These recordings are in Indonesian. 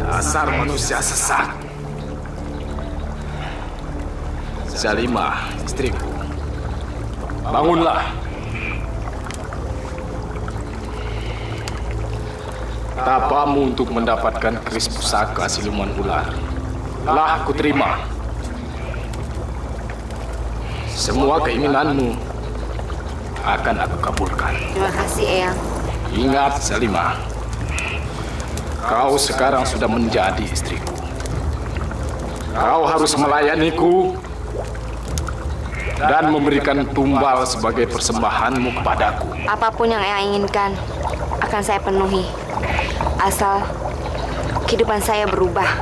Dasar manusia sesat. Zalimah, istriku. Bangunlah. Tapamu untuk mendapatkan keris pusaka siluman ular telah aku terima. Semua keinginanmu akan aku kabulkan. Terima kasih, Eyang. Ingat, Zalimah. Kau sekarang sudah menjadi istriku. Kau harus melayaniku dan memberikan tumbal sebagai persembahanmu kepadaku. Apapun yang Eyang inginkan akan saya penuhi. Asal kehidupan saya berubah.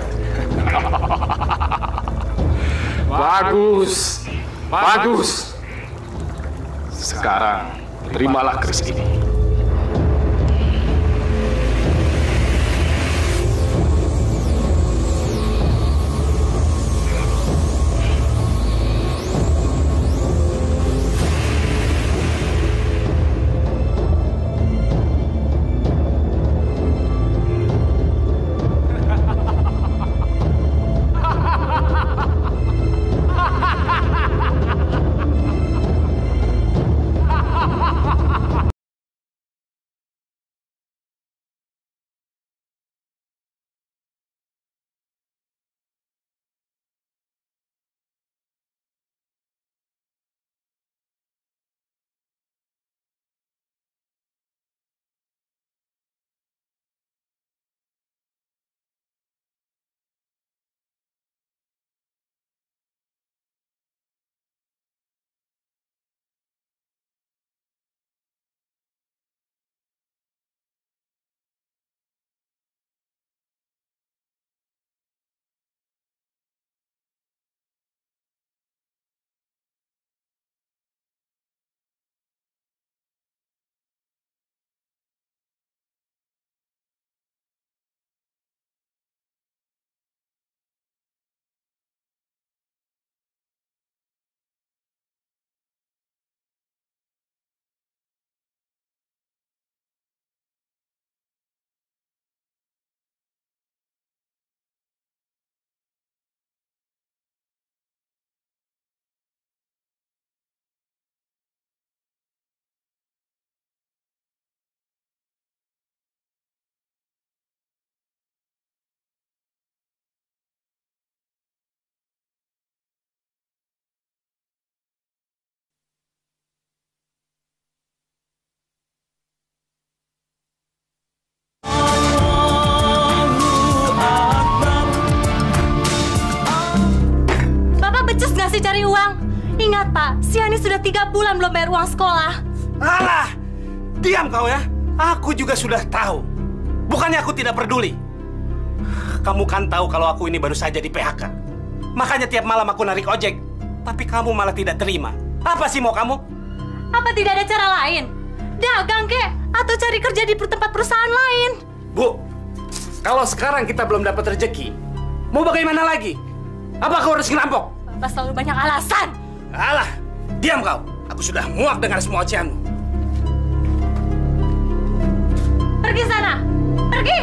Bagus, bagus. Sekarang terimalah keris ini. Masih cari uang. Ingat Pak, si Hani sudah 3 bulan belum bayar uang sekolah. Alah, diam kau ya. Aku juga sudah tahu. Bukannya aku tidak peduli. Kamu kan tahu kalau aku ini baru saja di PHK. Makanya tiap malam aku narik ojek. Tapi kamu malah tidak terima. Apa sih mau kamu? Apa tidak ada cara lain? Dagang kek? Atau cari kerja di tempat perusahaan lain? Bu, kalau sekarang kita belum dapat rezeki, mau bagaimana lagi? Apa kau harus ngerampok? Bapak selalu banyak alasan. Alah, diam kau. Aku sudah muak dengan semua ocehanmu. Pergi sana, pergi.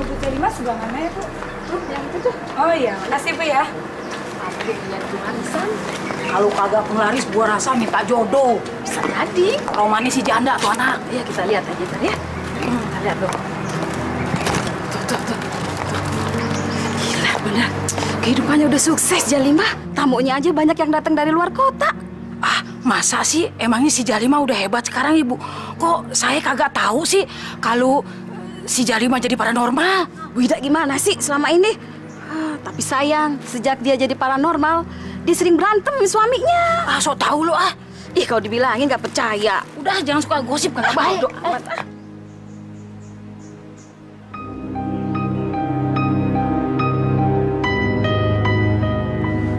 Bu, 5 sebelah mana ya, Bu? Yang itu tuh. Oh iya, makasih Bu ya. Adik lihat pengarisan. Kalau kagak penglaris, gua rasa minta jodoh. Bisa jadi. Romannya si janda tuh anak. Ya kita lihat aja ntar ya. Kita lihat tuh. Tuh. Gila bener. Kehidupannya udah sukses Jalimah. Tamunya aja banyak yang datang dari luar kota. Ah, masa sih? Emangnya si Jalimah udah hebat sekarang, Ibu? Kok saya kagak tahu sih kalau si Jalimah jadi paranormal? Bu Ida gimana sih selama ini? Tapi sayang, sejak dia jadi paranormal, dia sering berantem sama suaminya. Ah, so tau lo ah. Ih, kalau dibilangin nggak percaya. Udah, jangan suka gosip, kagak baik.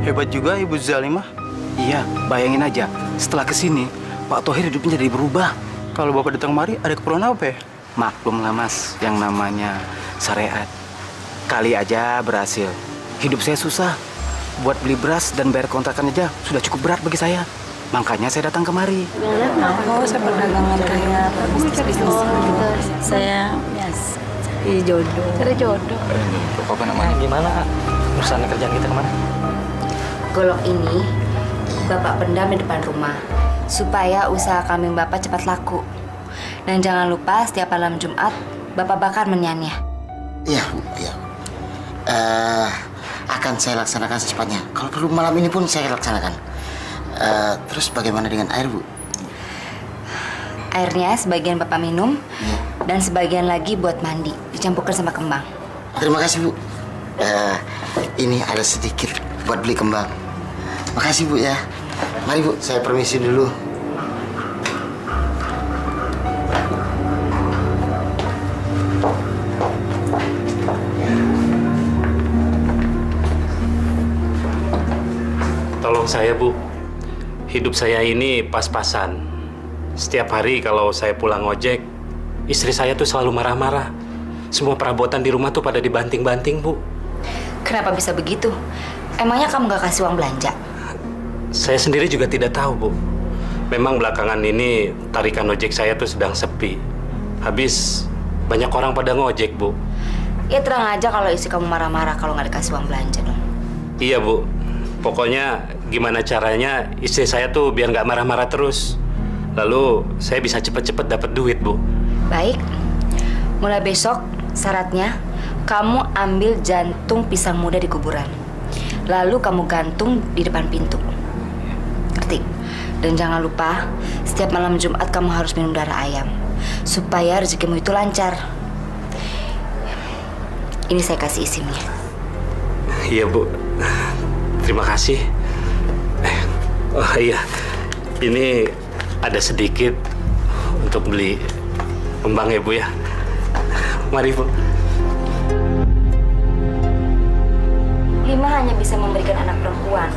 Hebat juga Ibu Zalimah. Iya, bayangin aja. Setelah kesini, Pak Tohir hidupnya jadi berubah. Kalau Bapak datang kemari, ada keperluan apa ya? Maklum lah Mas, yang namanya syariat. Kali aja berhasil. Hidup saya susah. Buat beli beras dan bayar kontrakan aja sudah cukup berat bagi saya. Makanya saya datang kemari. Oh, saya perdagangan kayak bisnis gitu. Saya cari jodoh. Cari jodoh. Apa namanya? Gimana urusan kerjaan kita kemana? Golok ini Bapak pendam di depan rumah supaya usaha kambing Bapak cepat laku. Dan jangan lupa setiap malam Jumat Bapak bakar menyannya. Iya, Bu. Iya. Akan saya laksanakan secepatnya. Kalau perlu malam ini pun saya laksanakan. Terus bagaimana dengan air, Bu? Airnya sebagian Bapak minum, dan sebagian lagi buat mandi, dicampurkan sama kembang. Terima kasih, Bu. Ini ada sedikit buat beli kembang. Makasih, Bu ya. Mari, Bu, saya permisi dulu. Tolong saya, Bu. Hidup saya ini pas-pasan. Setiap hari kalau saya pulang ojek, istri saya tuh selalu marah-marah. Semua perabotan di rumah tuh pada dibanting-banting, Bu. Kenapa bisa begitu? Emangnya kamu gak kasih uang belanja? Saya sendiri juga tidak tahu, Bu. Memang belakangan ini tarikan ojek saya tuh sedang sepi. Habis banyak orang pada ngojek, Bu. Ya terang aja kalau istri kamu marah-marah kalau nggak dikasih uang belanja dong. Iya, Bu. Pokoknya gimana caranya istri saya tuh biar nggak marah-marah terus. Lalu saya bisa cepet-cepet dapat duit, Bu. Baik. Mulai besok syaratnya kamu ambil jantung pisang muda di kuburan. Lalu kamu gantung di depan pintu. Ngerti? Dan jangan lupa setiap malam Jumat kamu harus minum darah ayam supaya rezekimu itu lancar. Ini saya kasih isimnya. Iya, Bu. Terima kasih. Oh iya, ini ada sedikit untuk beli kembang ya, Bu ya. Mari, Bu. Lima hanya bisa memberikan anak perempuan.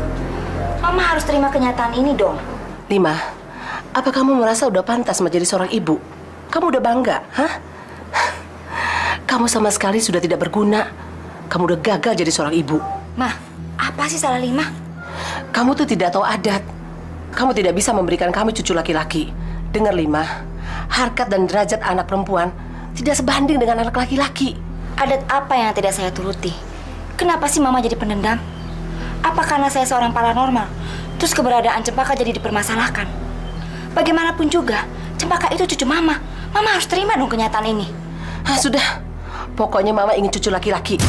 Mama harus terima kenyataan ini dong. Lima, apa kamu merasa udah pantas menjadi seorang ibu? Kamu udah bangga, hah? Kamu sama sekali sudah tidak berguna. Kamu udah gagal jadi seorang ibu. Mah, apa sih salah Lima? Kamu tuh tidak tahu adat. Kamu tidak bisa memberikan kami cucu laki-laki. Dengar Lima, harkat dan derajat anak perempuan tidak sebanding dengan anak laki-laki. Adat apa yang tidak saya turuti? Kenapa sih Mama jadi pendendam? Apa karena saya seorang paranormal? Terus keberadaan Cempaka jadi dipermasalahkan? Bagaimanapun juga, Cempaka itu cucu Mama. Mama harus terima dong kenyataan ini. Sudah. Pokoknya Mama ingin cucu laki-laki.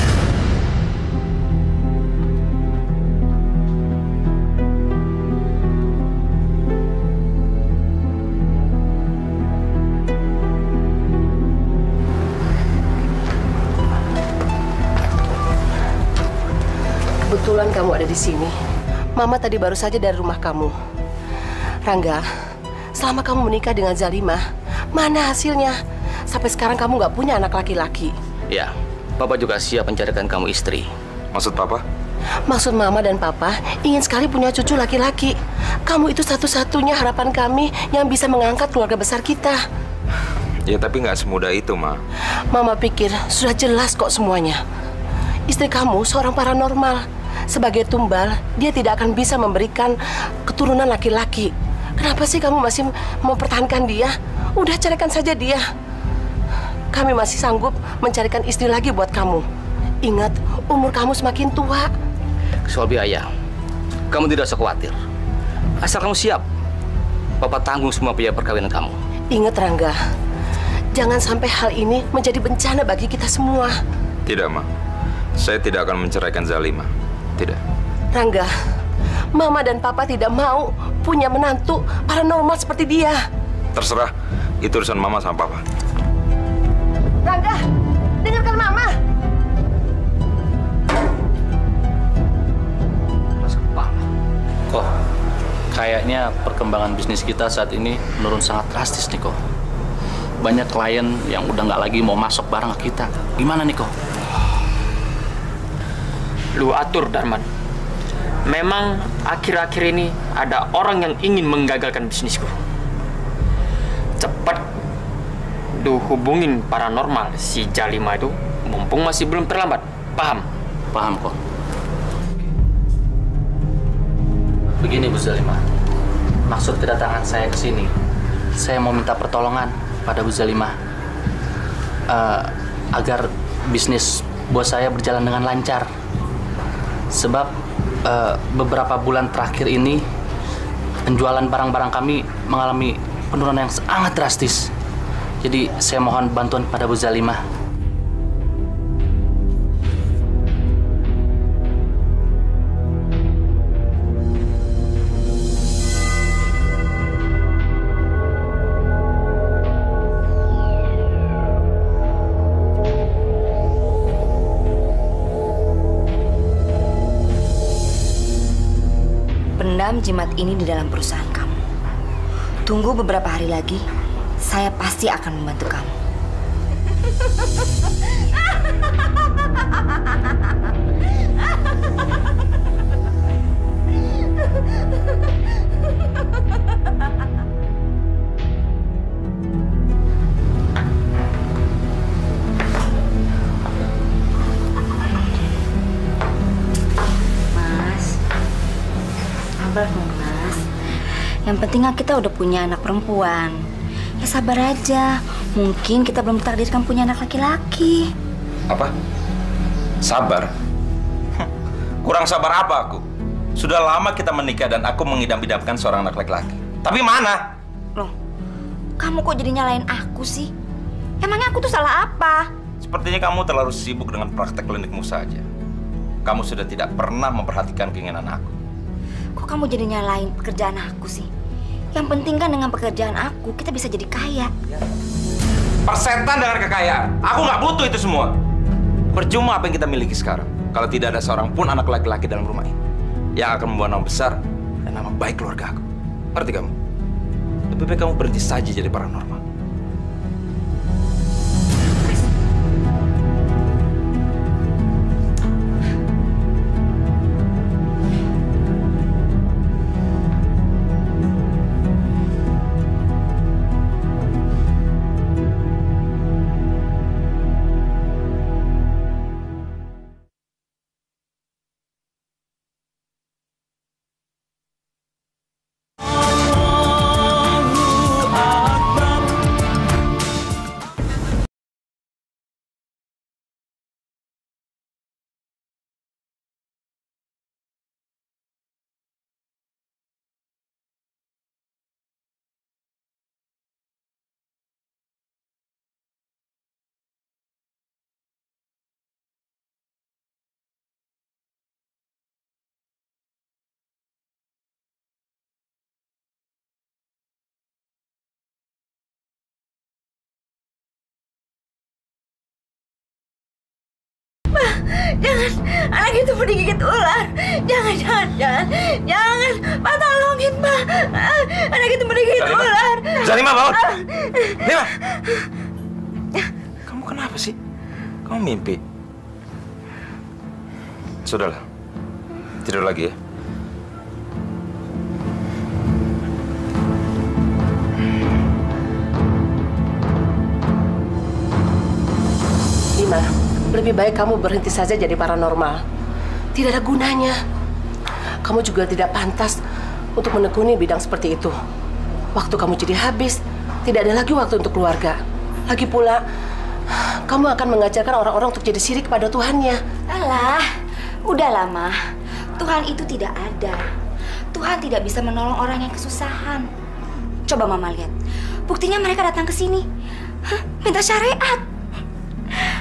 Kebetulan kamu ada di sini. Mama tadi baru saja dari rumah kamu. Rangga, selama kamu menikah dengan Zalimah, mana hasilnya? Sampai sekarang kamu nggak punya anak laki-laki. Ya, Papa juga siap mencarikan kamu istri. Maksud Papa? Maksud Mama dan Papa ingin sekali punya cucu laki-laki. Kamu itu satu-satunya harapan kami yang bisa mengangkat keluarga besar kita. Ya, tapi nggak semudah itu, Ma. Mama pikir sudah jelas kok semuanya. Istri kamu seorang paranormal. Sebagai tumbal, dia tidak akan bisa memberikan keturunan laki-laki. Kenapa sih kamu masih mempertahankan dia? Udah carikan saja dia. Kami masih sanggup mencarikan istri lagi buat kamu. Ingat, umur kamu semakin tua. Soal biaya, kamu tidak usah khawatir. Asal kamu siap, Papa tanggung semua biaya perkawinan kamu. Ingat Rangga, jangan sampai hal ini menjadi bencana bagi kita semua. Tidak, Ma. Saya tidak akan menceraikan Zalimah. Tidak. Rangga, Mama dan Papa tidak mau punya menantu paranormal seperti dia. Terserah, itu urusan Mama sama Papa. Rangga, dengarkan Mama. Kok, kayaknya perkembangan bisnis kita saat ini menurun sangat drastis nih kok. Banyak klien yang udah nggak lagi mau masuk barang ke kita. Gimana nih kok? Lu atur, Darman. Memang akhir-akhir ini ada orang yang ingin menggagalkan bisnisku. hubungin paranormal si Jalima itu mumpung masih belum terlambat. Paham? Paham kok. Begini Bu Zalima, maksud kedatangan saya ke sini, saya mau minta pertolongan pada Bu Zalima agar bisnis bos saya berjalan dengan lancar. Sebab beberapa bulan terakhir ini penjualan barang-barang kami mengalami penurunan yang sangat drastis. Jadi saya mohon bantuan pada Bu Zalima. Pendam jimat ini di dalam perusahaan kamu. Tunggu beberapa hari lagi, saya pasti akan membantu kamu. Mas, yang penting kita udah punya anak perempuan. Ya sabar aja, mungkin kita belum takdirkan punya anak laki-laki. Apa? Sabar? Kurang sabar apa aku? Sudah lama kita menikah dan aku mengidam-idamkan seorang anak laki-laki. Tapi mana? Loh, kamu kok jadi nyalain aku sih? Emangnya aku tuh salah apa? Sepertinya kamu terlalu sibuk dengan praktek klinikmu saja. Kamu sudah tidak pernah memperhatikan keinginan aku. Kok kamu jadi nyalain pekerjaan aku sih? Yang penting kan dengan pekerjaan aku, kita bisa jadi kaya. Persetan dengan kekayaan. Aku nggak butuh itu semua. Percuma apa yang kita miliki sekarang kalau tidak ada seorang pun anak laki-laki dalam rumah ini yang akan membawa nama besar dan nama baik keluarga aku. Ngerti kamu? Lebih baik kamu berhenti saja jadi paranormal. Jangan, anak itu mau digigit ular. Jangan. Pak, tolongin, Pak. Anak itu mau digigit ular. Zalima, bangun. Lima. Kamu kenapa sih? Kamu mimpi? Sudahlah. Tidur lagi ya. Lima. Lebih baik kamu berhenti saja jadi paranormal. Tidak ada gunanya. Kamu juga tidak pantas untuk menekuni bidang seperti itu. Waktu kamu jadi habis, tidak ada lagi waktu untuk keluarga. Lagi pula, kamu akan mengajarkan orang-orang untuk jadi syirik kepada Tuhannya. Alah, udah lama. Tuhan itu tidak ada. Tuhan tidak bisa menolong orang yang kesusahan. Coba Mama lihat. Buktinya mereka datang ke sini. Minta syariat.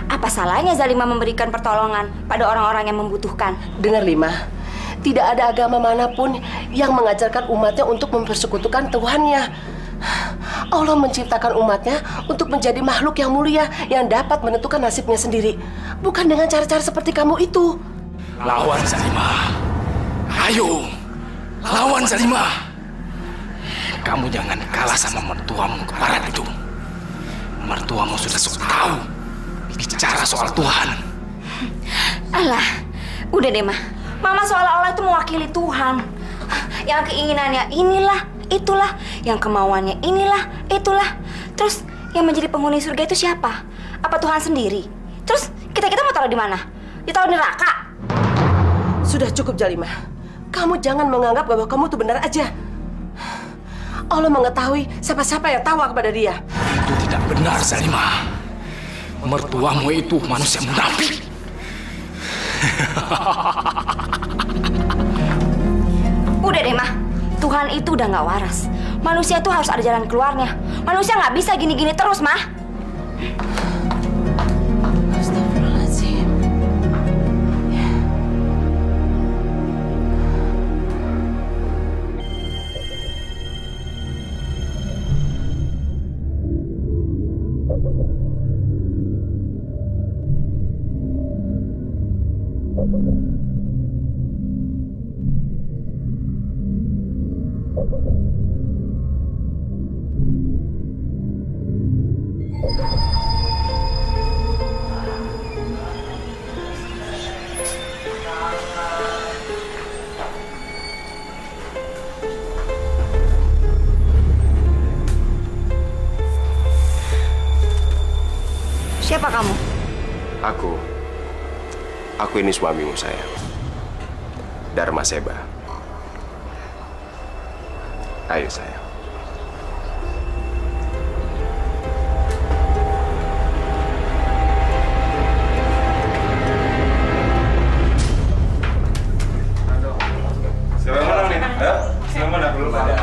Apa salahnya Zalima memberikan pertolongan pada orang-orang yang membutuhkan? Dengar Lima, tidak ada agama manapun yang mengajarkan umatnya untuk mempersekutukan Tuhannya. Allah menciptakan umatnya untuk menjadi makhluk yang mulia yang dapat menentukan nasibnya sendiri. Bukan dengan cara-cara seperti kamu itu. Lawan Zalima. Ayo, lawan Zalima. Kamu jangan kalah sama mertuamu kemarin itu. Mertuamu sudah sok tahu bicara soal Tuhan. Alah, udah deh, Ma. Mama seolah-olah itu mewakili Tuhan. Yang keinginannya inilah, itulah. Yang kemauannya inilah, itulah. Terus Yang menjadi penghuni surga itu siapa? Apa Tuhan sendiri? Terus kita mau taruh di mana? Ditaruh di neraka? Sudah cukup, Jalimah. Kamu jangan menganggap bahwa kamu tuh benar aja. Allah mengetahui siapa-siapa yang tawa kepada dia. Itu tidak benar, Zalimah. Mertuamu itu manusia munafik. Udah deh, Mah. Tuhan itu udah nggak waras. Manusia itu harus ada jalan keluarnya. Manusia nggak bisa gini-gini terus, Mah. Astagfirullahaladzim. Siapa kamu? Aku ini suamimu, sayang. Dharma Seba. Ayo, sayang. Siapa yang menang nih? Siapa yang menang? Belum ada.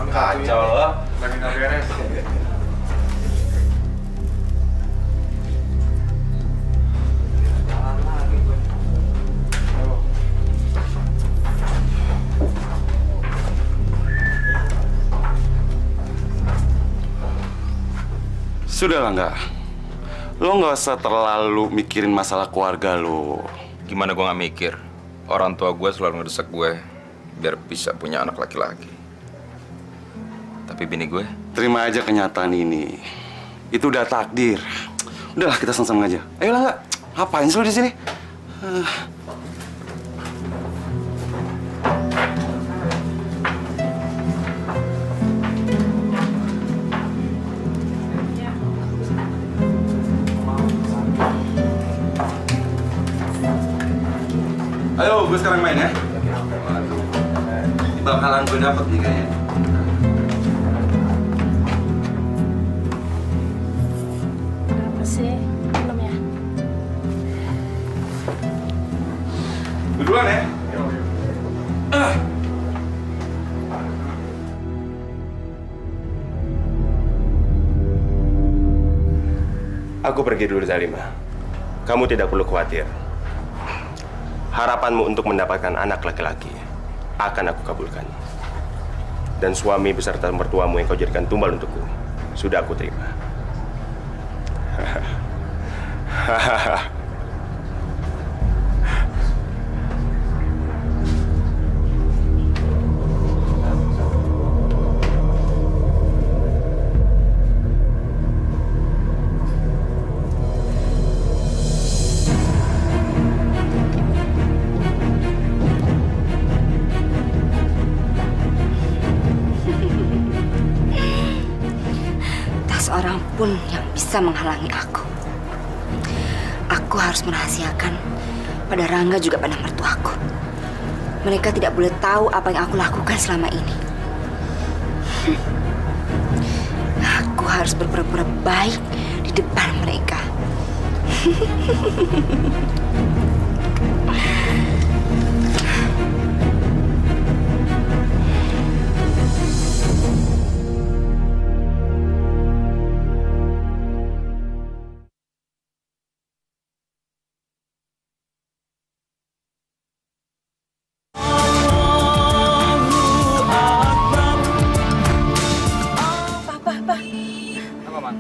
Kacau loh. Lagi nggak beres. Sudahlah, nggak. Lo nggak usah terlalu mikirin masalah keluarga lo. Gimana gue nggak mikir? Orang tua gue selalu ngedesak gue biar bisa punya anak laki-laki. Tapi bini gue? Terima aja kenyataan ini. Itu udah takdir. Udahlah, kita sama-sama aja. Ayolah, nggak. Ngapain sih lo di sini? Ayo, gue sekarang main ya. Ini bakalan gue dapet nih kayaknya. Apa sih? Belum ya? Duluan ya. Aku pergi dulu, Zalimah. Kamu tidak perlu khawatir. Harapanmu untuk mendapatkan anak laki-laki akan aku kabulkan. Dan suami beserta mertuamu yang kau jadikan tumbal untukku sudah aku terima. Seorang pun yang bisa menghalangi aku. Aku harus merahasiakan pada Rangga juga pada mertuaku. Mereka tidak boleh tahu apa yang aku lakukan selama ini. Aku harus berpura-pura baik di depan mereka.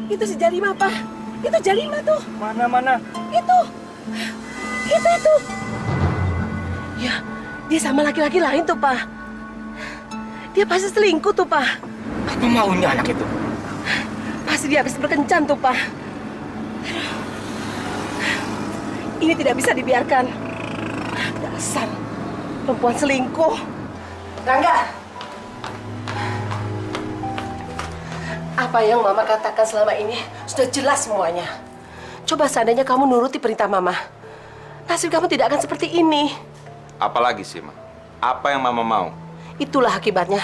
Itu si Jalimah, Pak. Itu Jalimah tuh. Mana? Itu. Ya, dia sama laki-laki lain tuh, Pak. Dia pasti selingkuh tuh, Pak. Apa maunya anak itu? Pasti dia habis berkencan tuh, Pak. Ini tidak bisa dibiarkan. Dasar perempuan selingkuh. Rangga. Apa yang Mama katakan selama ini sudah jelas semuanya. Coba seandainya kamu nuruti perintah Mama, nasib kamu tidak akan seperti ini. Apalagi sih, Ma? Apa yang Mama mau? Itulah akibatnya.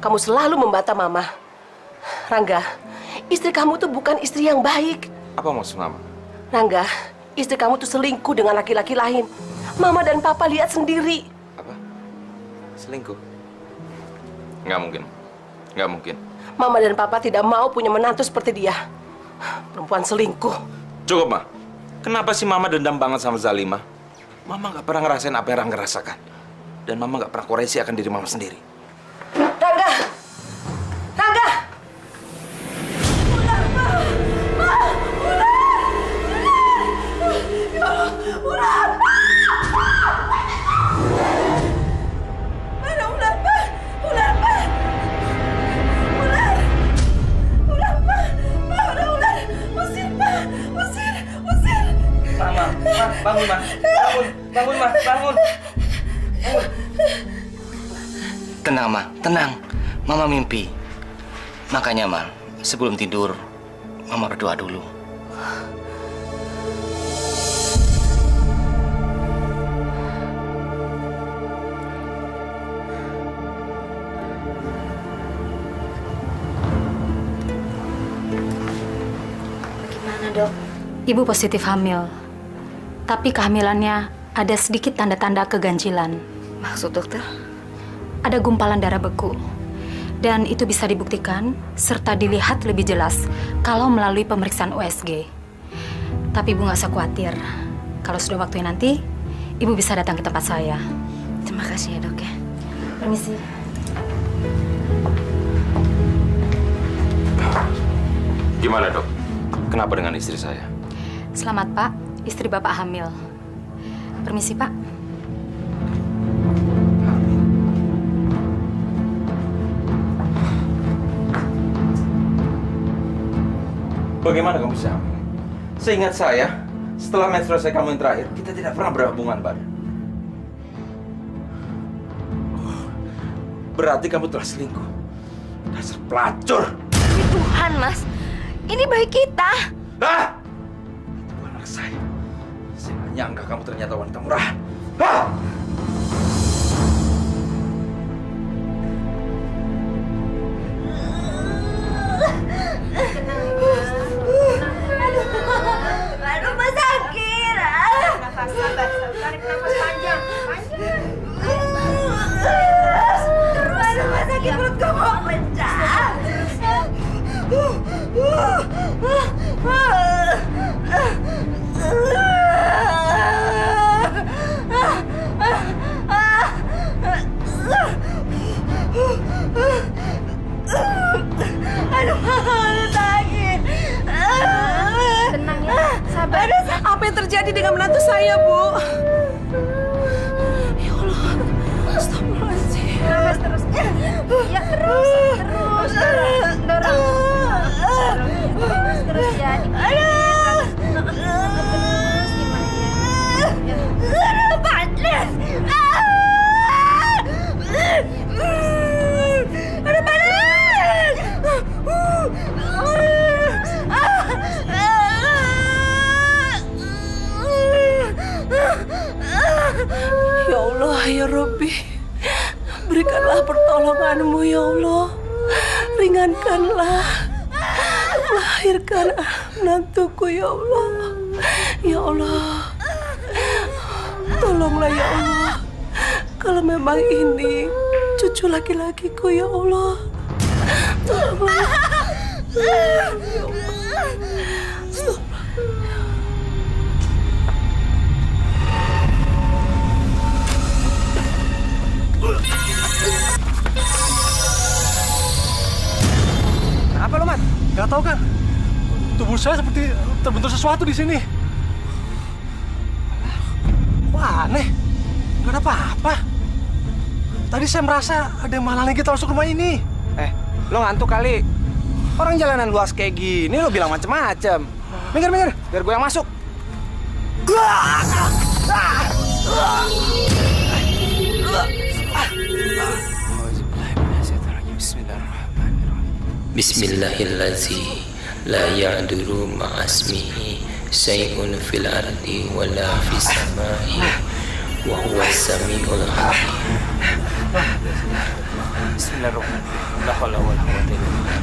Kamu selalu membantah Mama. Rangga, istri kamu tuh bukan istri yang baik. Apa maksud Mama? Rangga, istri kamu tuh selingkuh dengan laki-laki lain. Mama dan Papa lihat sendiri. Apa? Selingkuh? Nggak mungkin. Nggak mungkin. Mama dan Papa tidak mau punya menantu seperti dia. Perempuan selingkuh. Cukup, Ma. Kenapa sih Mama dendam banget sama Zalima? Mama nggak pernah ngerasain apa yang Rangga rasakan. Dan Mama nggak pernah koreksi akan diri Mama sendiri. Rangga! Rangga! Ular, Ma! Ma! Ular! Ular! Mana ular, Ma? Ular, Ma! Ular! Ular, Ma! Ma, ada ular! Usir, Ma! Usir! Usir! Ma, bangun, Ma! Bangun! Bangun, Ma! Bangun! Tenang, Ma. Tenang. Mama mimpi. Makanya, Ma, sebelum tidur, Mama berdoa dulu. Bagaimana, Dok? Ibu positif hamil. Tapi kehamilannya ada sedikit tanda-tanda keganjilan. Maksud dokter? Ada gumpalan darah beku. Dan itu bisa dibuktikan serta dilihat lebih jelas kalau melalui pemeriksaan USG. Tapi Ibu nggak usah khawatir. Kalau sudah waktunya nanti, Ibu bisa datang ke tempat saya. Terima kasih ya, Dok ya. Permisi. Gimana, Dok? Kenapa dengan istri saya? Selamat, Pak. Istri Bapak hamil. Permisi, Pak. Bagaimana kamu bisa hamil? Seingat saya, setelah menstruasi kamu yang terakhir, kita tidak pernah berhubungan badan. Berarti kamu telah selingkuh. Dasar pelacur! Demi Tuhan, Mas. Ini bayi kita. Ah! Itu anak saya. Saya nggak nyangka kamu ternyata wanita murahan. Ah! Aduh, Mas sakit. Nafas, sabar. Tarik nafas panjang. Aduh, Mas sakit, perutku mau pecah. Aduh, sakit. Tenang ya, sabar. Apa yang terjadi dengan menantu saya, Bu? Ya Allah, astagfirullahaladzim. Nafas terus. Ya, terus. Dorong. Terus ya. Aduh. Terus gimana ya? Aduh, panas. Aduh, panas. Ya Allah, ya Rabbi, berikanlah pertolongan-Mu ya Allah. Ringankanlah, lahirkan menantuku ya Allah. Ya Allah, tolonglah ya Allah. Kalau memang ini cucu laki-lakiku ya Allah, tolonglah. Ya Allah. Stop. Apa lo, Mat? Gak tahu kan? Tubuh saya seperti terbentur sesuatu di sini. Wah, aneh. Gak ada apa-apa. Tadi saya merasa ada yang menghalangi kita masuk rumah ini. Lo ngantuk kali. Orang jalanan luas kayak gini lo bilang macem-macem. Minggir, biar gue yang masuk. Bismillahirrahmanirrahim. La ya'duru ma'asmihi syai'un fil ardi wa la fis samai wa huwa samiul alim. Bismillahirrahmanirrahim. La haula wala quwwata illa billah.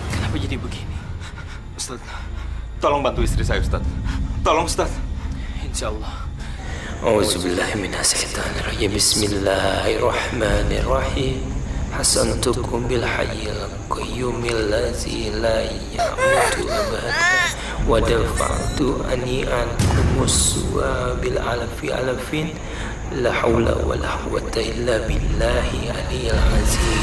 Kenapa jadi begini? Ustaz, tolong bantu istri saya, Ustaz. Tolong, Ustaz. Insyaallah. A'udzubillahi minasyaitonirrajim. Bismillahirrahmanirrahim. Hasantukum bil hayyil qayyumil ladzi la yamutu abadan wa dafa'tu ani ankum su'a bil alafin la haula wala quwwata illa billahi aliyil azim.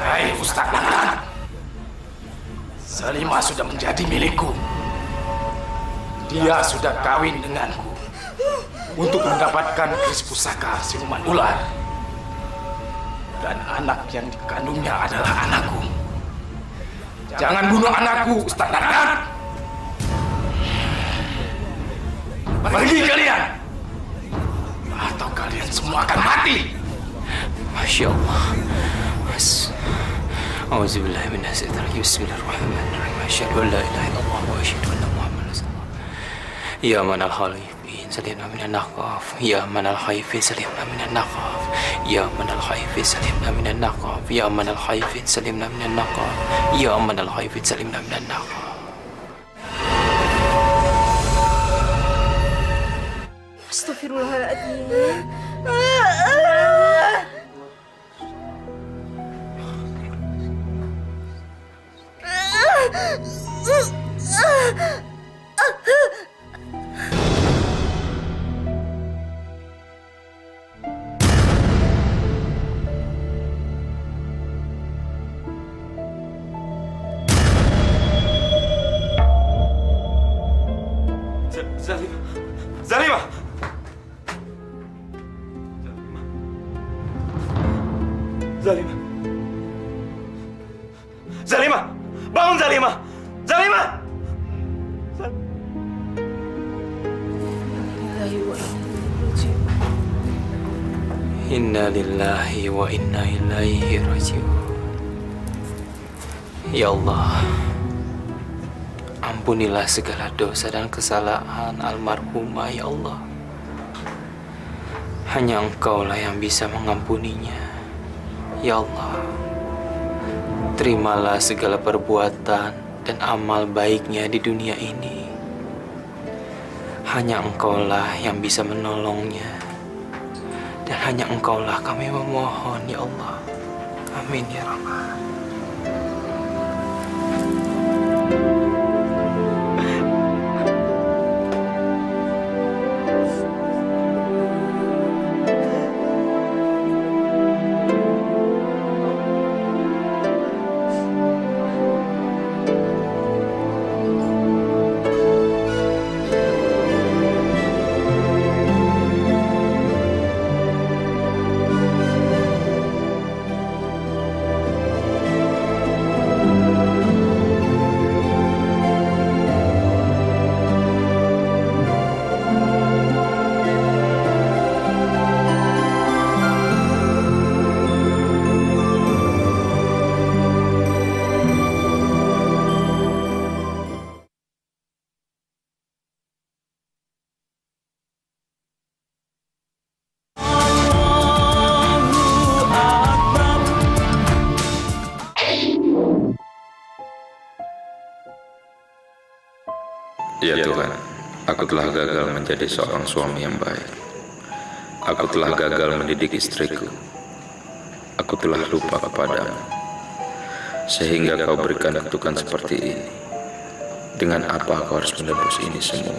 Hai Ustaz Nangrat, Salimah sudah menjadi milikku. Dia sudah kawin denganku untuk mendapatkan keris pusaka siluman ular. Dan anak yang dikandungnya adalah anakku. Jangan bunuh anakku, Ustaz Nangrat. Pergi kalian, atau kalian semua akan mati. Masya Allah. A'udzubillahi minasyaitonirrajim. Bismillahirrahmanirrahim. Asyhadu an la ilaha illallah wa asyhadu anna Muhammadan rasulullah. Ya manal khaifin salimna minan naqaf. Ya manal khaifin salimna minan naqaf. Ya manal khaifin salimna minan naqaf. Ya manal khaifin salimna minan naqaf. Ya manal khaifin salimna minan naqaf. Astagfirullahaladzim. Zalimah! Zalimah! Zalimah! Bangun Zalimah! Zalimah! Inna lillahi wa inna ilaihi raji'un. Ya Allah, ampunilah segala dosa dan kesalahan almarhumah ya Allah. Hanya Engkaulah yang bisa mengampuninya. Ya Allah, terimalah segala perbuatan dan amal baiknya di dunia ini. Hanya Engkaulah yang bisa menolongnya. Dan hanya Engkaulah kami memohon, ya Allah. Amin ya Rahman. Ya Tuhan, aku telah gagal menjadi seorang suami yang baik. Aku telah gagal mendidik istriku. Aku telah lupa kepadamu, sehingga kau berikan kutukan seperti ini. Dengan apa aku harus menebus ini semua?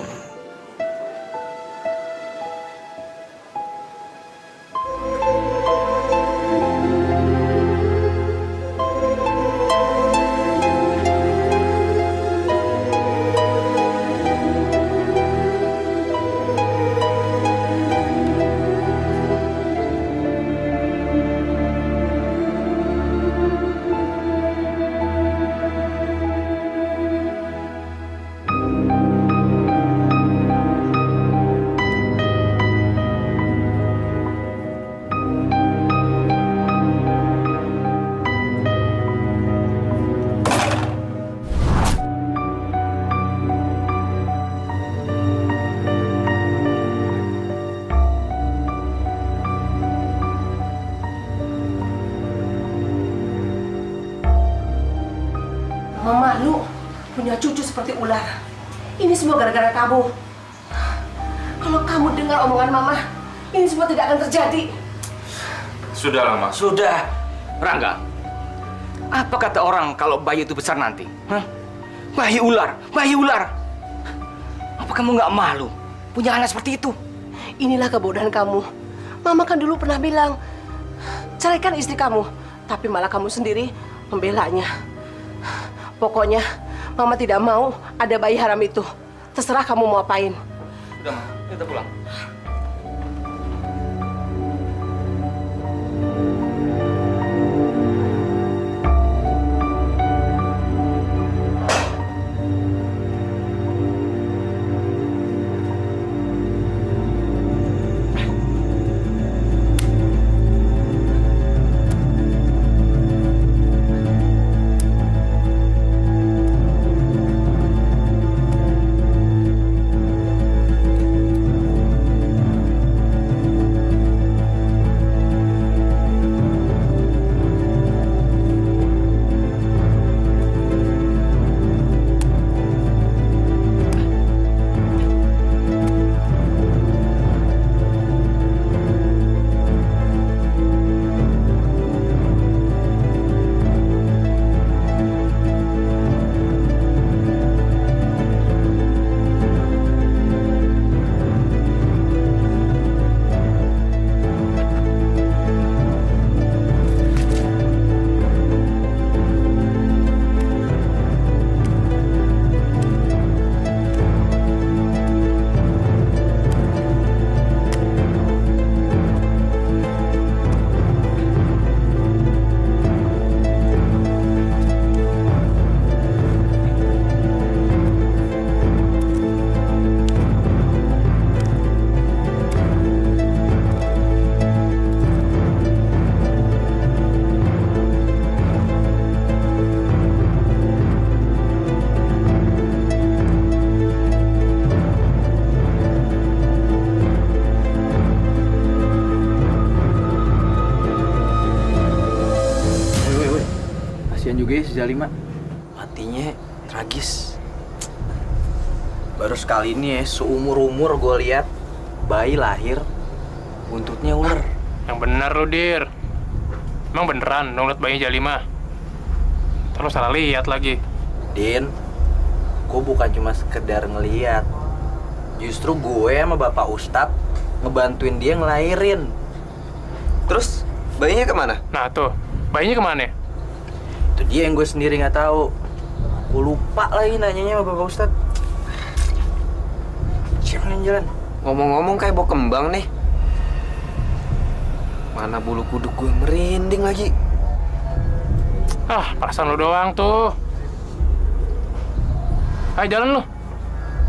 Mama malu punya cucu seperti ular. Ini semua gara-gara kamu. Kalau kamu dengar omongan Mama, ini semua tidak akan terjadi. Sudahlah, Mas. Sudah. Rangga, apa kata orang kalau bayi itu besar nanti? Hah? Bayi ular, bayi ular. Apa kamu nggak malu punya anak seperti itu? Inilah kebodohan kamu. Mama kan dulu pernah bilang, ceraikan istri kamu. Tapi malah kamu sendiri membelanya. Pokoknya, Mama tidak mau ada bayi haram itu. Terserah kamu mau apain. Udah, Ma. Kita pulang. juga ya si Zalima. Matinya tragis. Baru sekali ini ya, seumur-umur gue lihat bayi lahir, buntutnya ular. Yang benar lo, Dir. Emang beneran dong liat bayi Zalima? Terus salah lihat lagi. Din, gue bukan cuma sekedar ngeliat. Justru gue sama Bapak Ustadz ngebantuin dia ngelahirin. Terus bayinya kemana? Nah tuh, bayinya kemana? Itu dia yang gue sendiri nggak tahu. Gue lupa lagi nanyanya sama Bapak Ustadz. Siapa yang jalan? Ngomong-ngomong kayak bau kembang nih. Mana bulu kuduk gue merinding lagi. Ah, perasaan lo doang tuh. Ayo jalan lo.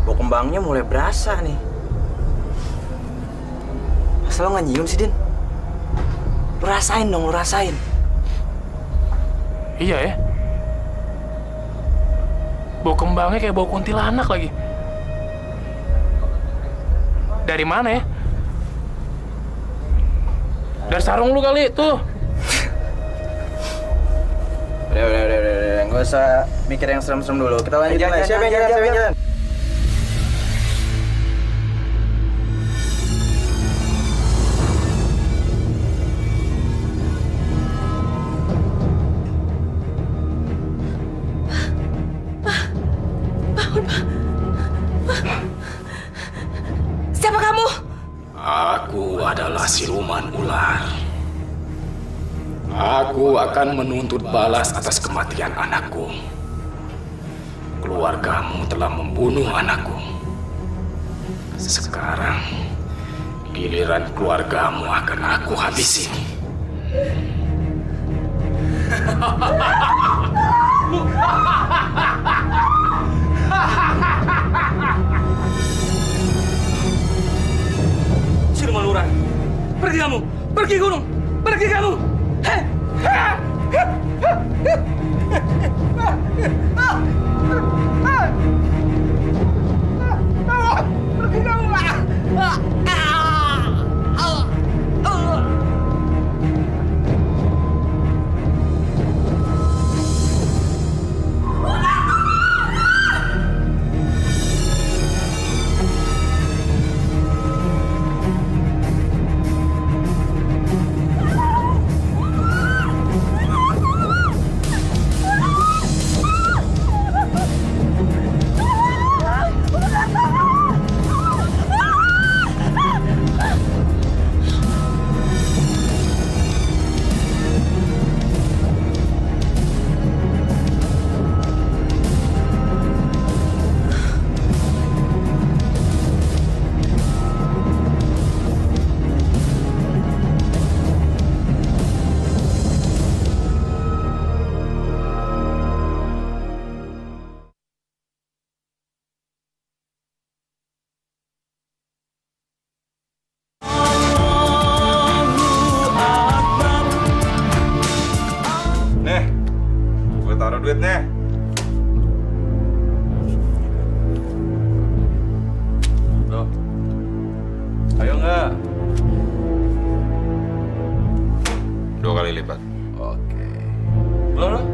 Bau kembangnya mulai berasa nih. Masa lo nggak nyium sih, Din? Lo rasain dong, lo rasain. Iya ya. Bau kembangnya kayak bau kuntilanak lagi. Dari mana ya? Dari sarung lu kali tuh. Udah. Nggak usah mikir yang serem-serem dulu. Kita lanjutin aja. Siapa yang jalan? Siapa kamu? Aku adalah siluman ular. Aku akan menuntut balas atas kematian anakku. Keluargamu telah membunuh anakku. Sekarang, giliran keluargamu akan aku habisi. Siluman ular, pergi kamu, pergi gunung, pergi kamu. Pergi kamu, Pak. duitnya. Loh. Ayo nggak? 2 kali lipat. Oke. Belum?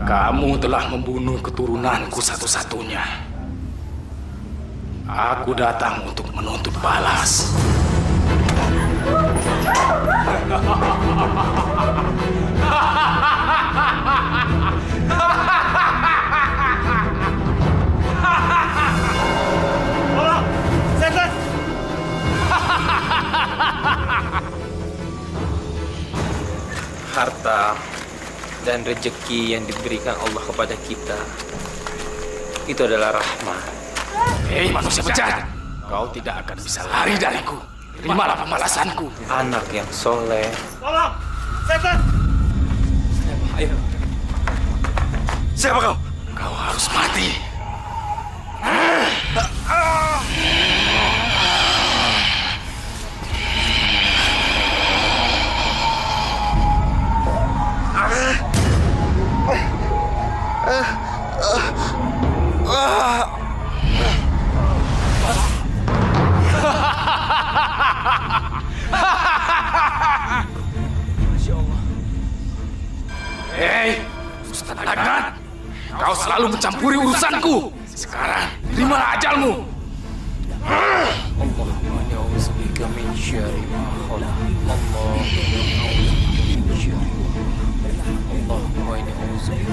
Kamu telah membunuh keturunanku satu-satunya. Aku datang untuk menuntut balas. Setan! Harta dan rezeki yang diberikan Allah kepada kita itu adalah rahmat. Hei manusia bejat, kau tidak akan bisa lari dariku. Terimalah pembalasanku. Anak yang soleh. Tolong! Setan! Ayo. Siapa kau? Kau harus mati. Hei, Ustaz Adnan, kau selalu mencampuri urusanku. Sekarang, terimalah ajalmu. Allahumma na'udzubika min syarri ma khalaq. Allahumma na'udzubika min syarri. Allahumma na'udzubika min syarri.